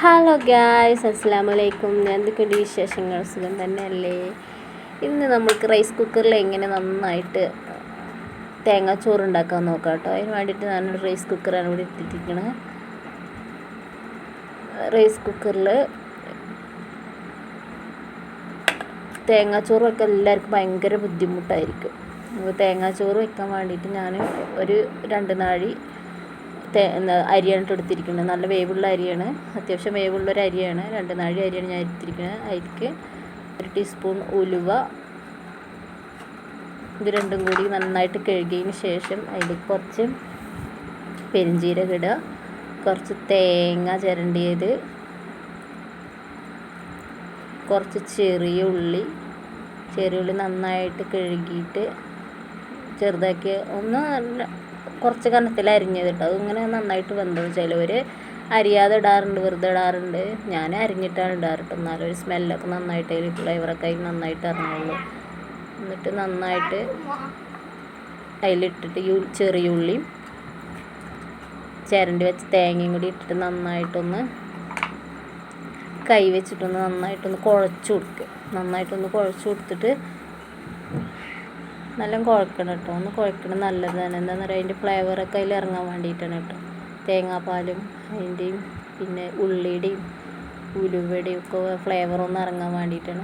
Hello guys, അസ്സലാമലൈക്കും. എന്തൊക്കെയുണ്ട് വിശേഷങ്ങൾ? സുഖം തന്നെയല്ലേ? ഇന്ന് നമുക്ക് റൈസ് കുക്കറിൽ എങ്ങനെ നന്നായിട്ട് തേങ്ങാച്ചോറ് ഉണ്ടാക്കാൻ നോക്കാം കേട്ടോ. അതിന് വേണ്ടിയിട്ട് ഞാനൊരു റൈസ് കുക്കറാണ് ഇവിടെ ഇട്ടിരിക്കുന്നത്. റൈസ് കുക്കറിൽ തേങ്ങാച്ചോറ് വെക്കാൻ എല്ലാവർക്കും ഭയങ്കര ബുദ്ധിമുട്ടായിരിക്കും. തേങ്ങാച്ചോറ് വെക്കാൻ വേണ്ടിയിട്ട് ഞാൻ ഒരു 2 നാഴി അരിയാണ് എടുത്തിരിക്കുന്നത്. നല്ല വേവുള്ള അരിയാണ്, അത്യാവശ്യം വേവുള്ളൊരു അരിയാണ്. 2 നാഴി അരിയാണ് ഞാൻ എടുത്തിരിക്കുന്നത്. അതിലേക്ക് 1 ടീസ്പൂൺ ഉലുവ, ഇത് രണ്ടും കൂടി നന്നായിട്ട് കഴുകിയതിന് ശേഷം അതിലേക്ക് കുറച്ച് പെരുംജീരകം ഇടുക, കുറച്ച് തേങ്ങ ചിരണ്ടിയത്, കുറച്ച് ചെറിയ ഉള്ളി നന്നായിട്ട് കഴുകിയിട്ട് ചെറുതാക്കി കുറച്ച് കനത്തിൽ അരിഞ്ഞത് കേട്ടോ. അതിങ്ങനെ നന്നായിട്ട് വെന്തത്. ചിലവർ അരിയാതെ ഇടാറുണ്ട്, വെറുതെ ഇടാറുണ്ട്. ഞാൻ അരിഞ്ഞിട്ടാണ് ഇടാറ് കേട്ടോ. എന്നാലും ഒരു സ്മെല്ലൊക്കെ നന്നായിട്ട് അതിൽ ഫ്ലേവറൊക്കെ അതിൽ നന്നായിട്ട് ഇറങ്ങുള്ളൂ. എന്നിട്ട് നന്നായിട്ട് അതിലിട്ടിട്ട് ചെറിയ ഉള്ളിയും ചിരണ്ടി വെച്ച് തേങ്ങയും കൂടി ഇട്ടിട്ട് നന്നായിട്ടൊന്ന് കൈ വെച്ചിട്ടൊന്ന് നന്നായിട്ടൊന്ന് കുഴച്ച് കൊടുക്കുക. നന്നായിട്ടൊന്ന് കുഴച്ച് കൊടുത്തിട്ട് നല്ല കുഴക്കണം കേട്ടോ. ഒന്ന് കുഴക്കണം നല്ലതാണ്. എന്താണെന്ന് പറയുക, അതിൻ്റെ ഫ്ലേവറൊക്കെ അതിൽ ഇറങ്ങാൻ വേണ്ടിയിട്ടാണ് കേട്ടോ. തേങ്ങാപ്പാലും അതിൻ്റെയും പിന്നെ ഉള്ളിയുടെയും ഉലുവയുടെയും ഒക്കെ ഫ്ലേവറൊന്ന് ഇറങ്ങാൻ വേണ്ടിയിട്ടാണ്.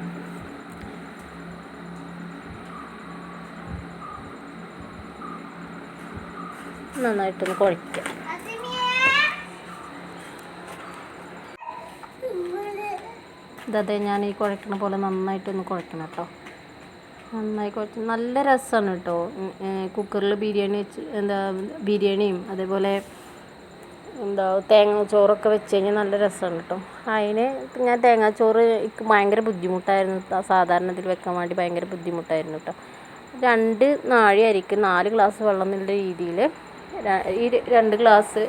നന്നായിട്ടൊന്ന് കുഴക്കുക. ഇതേ ഞാൻ ഈ കുഴക്കണ പോലെ നന്നായിട്ടൊന്ന് കുഴക്കണം കേട്ടോ. നന്നായി കുഴച്ച് നല്ല രസമാണ് കേട്ടോ. കുക്കറിൽ ബിരിയാണിയും അതേപോലെ തേങ്ങാച്ചോറൊക്കെ വെച്ച് കഴിഞ്ഞാൽ നല്ല രസമാണ് കേട്ടോ. അതിന് ഞാൻ തേങ്ങാച്ചോറ് എനിക്ക് ഭയങ്കര ബുദ്ധിമുട്ടായിരുന്നു. സാധാരണ ഇതിൽ വെക്കാൻ വേണ്ടി ഭയങ്കര ബുദ്ധിമുട്ടായിരുന്നു കേട്ടോ. 2 നാഴി അരിക്ക് 4 ഗ്ലാസ് വെള്ളം എന്നുള്ള രീതിയിൽ ഈ 2 ഗ്ലാസ്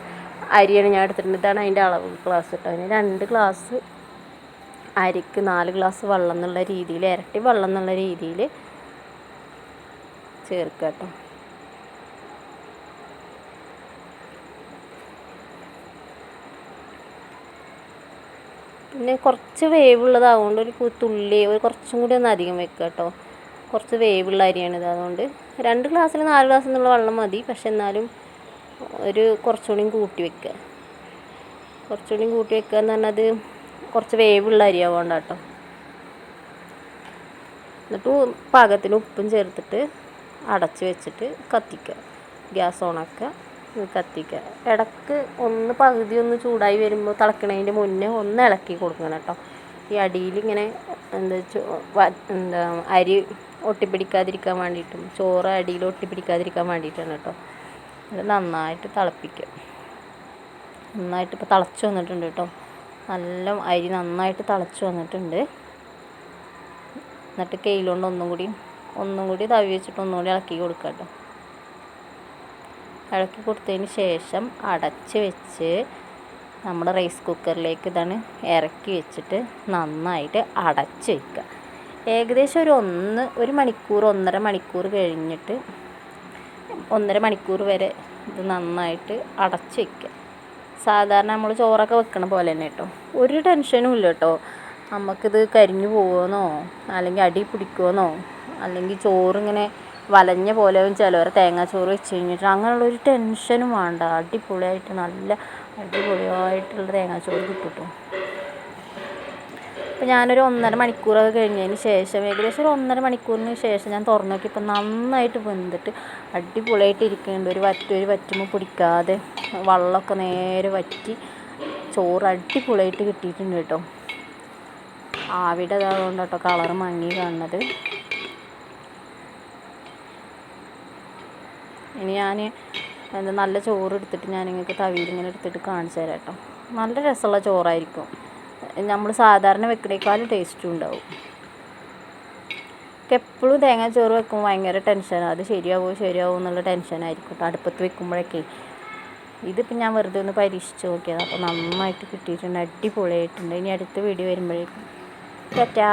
അരിയാണ് ഞാൻ എടുത്തിട്ടുണ്ട്. ഇതാണ് അതിൻ്റെ അളവ് ഗ്ലാസ് കേട്ടോ. അതിന് 2 ഗ്ലാസ് അരിക്ക് 4 ഗ്ലാസ് വെള്ളം എന്നുള്ള രീതിയിൽ, ഇരട്ടി വെള്ളം എന്നുള്ള രീതിയിൽ ചേർക്കുക കേട്ടോ. പിന്നെ കുറച്ച് വേവുള്ളതാവുകൊണ്ട് ഒരു തുള്ളി കുറച്ചും കൂടി ഒന്ന് അധികം വെക്കുക കേട്ടോ. കുറച്ച് വേവുള്ള അരിയാണിത്. അതുകൊണ്ട് 2 ഗ്ലാസ്സിന് 4 ഗ്ലാസ് എന്നുള്ള വെള്ളം മതി. പക്ഷെ എന്നാലും കുറച്ചുകൂടിയും കൂട്ടി വെക്കുക. കുറച്ചുകൂടിയും കൂട്ടി വെക്കുക എന്ന് പറഞ്ഞാൽ അത് കുറച്ച് വേവുള്ള അരിയാവേണ്ട കേട്ടോ. എന്നിട്ട് പാകത്തിന് ഉപ്പും ചേർത്തിട്ട് അടച്ച് വെച്ചിട്ട് കത്തിക്കുക. ഗ്യാസ് ഓണാക്കുക, കത്തിക്കുക. ഇടയ്ക്ക് പകുതി ചൂടായി വരുമ്പോൾ തിളക്കണതിൻ്റെ മുന്നേ ഒന്ന് ഇളക്കി കൊടുക്കണം കേട്ടോ. ഈ അടിയിലിങ്ങനെ അരി ഒട്ടിപ്പിടിക്കാതിരിക്കാൻ വേണ്ടിയിട്ടും ചോറ് അടിയിൽ ഒട്ടിപ്പിടിക്കാതിരിക്കാൻ വേണ്ടിയിട്ടാണ് കേട്ടോ. അത് നന്നായിട്ട് തിളപ്പിക്കുക. നന്നായിട്ട് ഇപ്പോൾ തിളച്ച് വന്നിട്ടുണ്ട് കേട്ടോ. നല്ല അരി നന്നായിട്ട് തിളച്ച് വന്നിട്ടുണ്ട്. എന്നിട്ട് കയ്യിലുകൊണ്ട് ഒന്നും കൂടി തവി വെച്ചിട്ട് ഒന്നുകൂടി ഇളക്കി കൊടുക്കുക കേട്ടോ. ഇളക്കി കൊടുത്തതിന് ശേഷം അടച്ച് വെച്ച് നമ്മുടെ റൈസ് കുക്കറിലേക്ക് ഇതാണ് ഇറക്കി വെച്ചിട്ട് നന്നായിട്ട് അടച്ച് വയ്ക്കുക. ഏകദേശം ഒരു മണിക്കൂർ 1.5 മണിക്കൂർ കഴിഞ്ഞിട്ട് 1.5 മണിക്കൂർ വരെ ഇത് നന്നായിട്ട് അടച്ച് വയ്ക്കുക. സാധാരണ നമ്മൾ ചോറൊക്കെ വെക്കണ പോലെ തന്നെ കേട്ടോ. ഒരു ടെൻഷനും ഇല്ല കേട്ടോ. നമുക്കിത് കരിഞ്ഞു പോകുമെന്നോ അല്ലെങ്കിൽ അടി പിടിക്കുമെന്നോ അല്ലെങ്കിൽ ചോറിങ്ങനെ വലഞ്ഞ പോലെ ചിലവരെ തേങ്ങാച്ചോറ് വെച്ച് കഴിഞ്ഞിട്ട് അങ്ങനെയുള്ളൊരു ടെൻഷനും വേണ്ട. അടിപൊളിയായിട്ട് നല്ല അടിപൊളിയായിട്ടുള്ള തേങ്ങാച്ചോറ് കിട്ടും കേട്ടോ. അപ്പോൾ ഞാനൊരു 1.5 മണിക്കൂറൊക്കെ കഴിഞ്ഞതിന് ശേഷം, ഏകദേശം ഒരു 1.5 മണിക്കൂറിന് ശേഷം ഞാൻ തുറന്നു നോക്കിയപ്പോൾ നന്നായിട്ട് വെന്തിട്ട് അടിപൊളിയായിട്ട് ഇരിക്കുന്നുണ്ട്. ഒരു വറ്റുമ്പോൾ പിടിക്കാതെ വെള്ളമൊക്കെ നേരെ വറ്റി ചോറ് അടിപൊളിയായിട്ട് കിട്ടിയിട്ടുണ്ട് കേട്ടോ. ആവിയുടെ ഇതായതുകൊണ്ട് കേട്ടോ കളറ് മങ്ങി കാണുന്നത്. ഇനി ഞാൻ നല്ല ചോറ് എടുത്തിട്ട് ഞാൻ നിങ്ങൾക്ക് തവിയിൽ ഇങ്ങനെ എടുത്തിട്ട് കാണിച്ചു തരാം കേട്ടോ. നല്ല രസമുള്ള ചോറായിരിക്കും. നമ്മൾ സാധാരണ വെക്കണേക്കാളും ടേസ്റ്റും ഉണ്ടാവും. എപ്പോഴും തേങ്ങാച്ചോറ് വെക്കുമ്പോൾ ഭയങ്കര ടെൻഷനാണ്. അത് ശരിയാവുമോ എന്നുള്ള ടെൻഷനായിരിക്കും കേട്ടോ അടുപ്പത്ത് വെക്കുമ്പോഴൊക്കെ. ഇതിപ്പോൾ ഞാൻ വെറുതെ ഒന്ന് പരീക്ഷിച്ച് നോക്കിയത്. അപ്പോൾ നന്നായിട്ട് കിട്ടിയിട്ടുണ്ട്, അടിപൊളിയായിട്ടുണ്ട്. ഇനി അടുത്ത വീഡിയോ വരുമ്പോഴേക്കും ടാറ്റാ.